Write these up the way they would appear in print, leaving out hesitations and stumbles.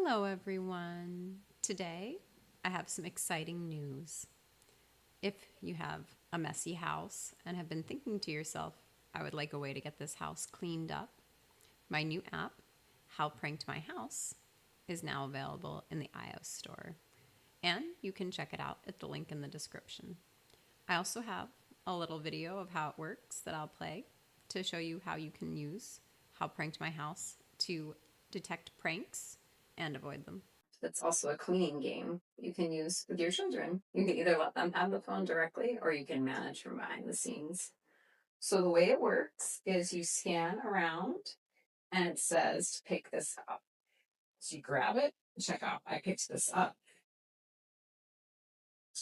Hello, everyone. Today, I have some exciting news. If you have a messy house and have been thinking to yourself, I would like a way to get this house cleaned up, my new app, How Pranked My House, is now available in the iOS store. And you can check it out at the link in the description. I also have a little video of how it works that I'll play to show you how you can use How Pranked My House to detect pranks and avoid them. It's also a cleaning game you can use with your children. You can either let them have the phone directly or you can manage from behind the scenes. So the way it works is you scan around and it says to pick this up. So you grab it, check out, I picked this up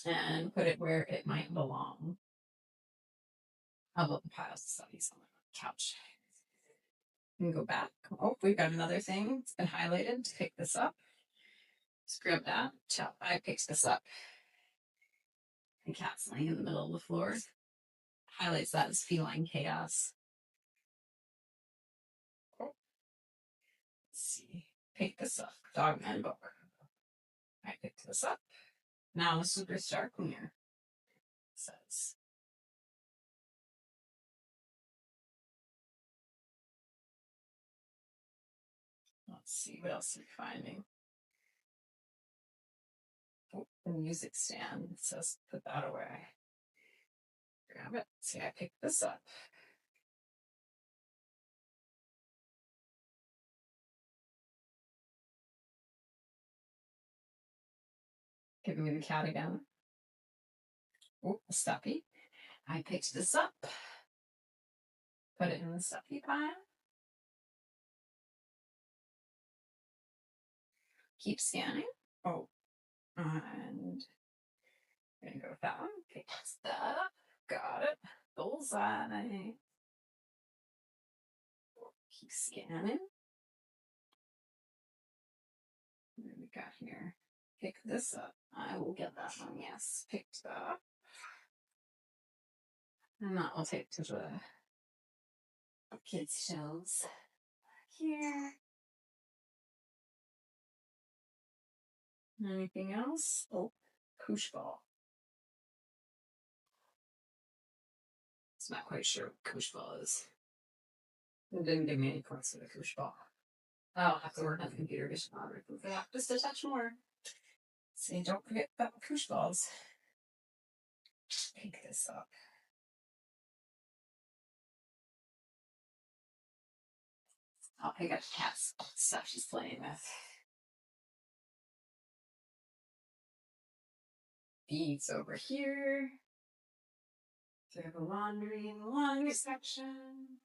and put it where it might belong. How about the piles of studies on the couch? You can go back. Oh, we've got another thing. It's been highlighted to pick this up. Just grab that. Chop. I picked this up. The cat's laying in the middle of the floor. Highlights that as feline chaos. Oh, let's see. Pick this up. Dogman book. I picked this up. Now the superstar cleaner says. Let's see what else are we finding. Oh, the music stand. It says put that away. Grab it. See, I picked this up. Giving me the cat again. Oh, a stuffy. I picked this up. Put it in the stuffy pile. Keep scanning. Oh, and I'm gonna go with that one. Pick that up. Got it. Bullseye. Keep scanning. What do we got here? Pick this up. I will get that one. Yes, picked up. And that will take to the kids' shelves. Here. Anything else? Oh, koosh ball. It's not quite sure what koosh ball is. It didn't give me any points for the koosh ball. I'll have to work on the computer vision algorithm for that. Just a touch more. See, don't forget about koosh balls. Pick this up. I'll pick up cat's stuff she's playing with. Beads over here. So we have a laundry in the laundry section.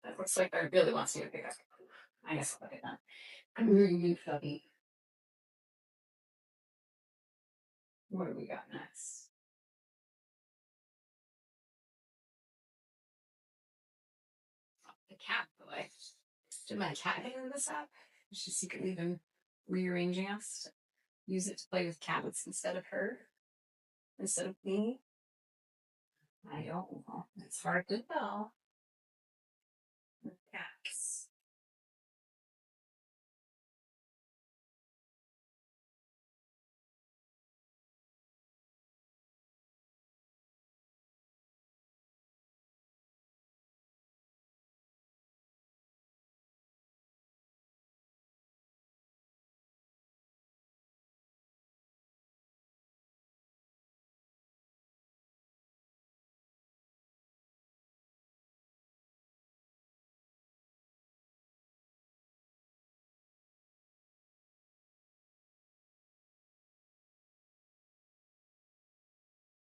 That looks like I really wants you to pick up. I guess I'll pick it up. I'm very new puppy. What do we got next? The cat boy. Did my cat get into this app? She's secretly been rearranging us to use it to play with cats instead of her, instead of me. I don't know. It's hard to tell.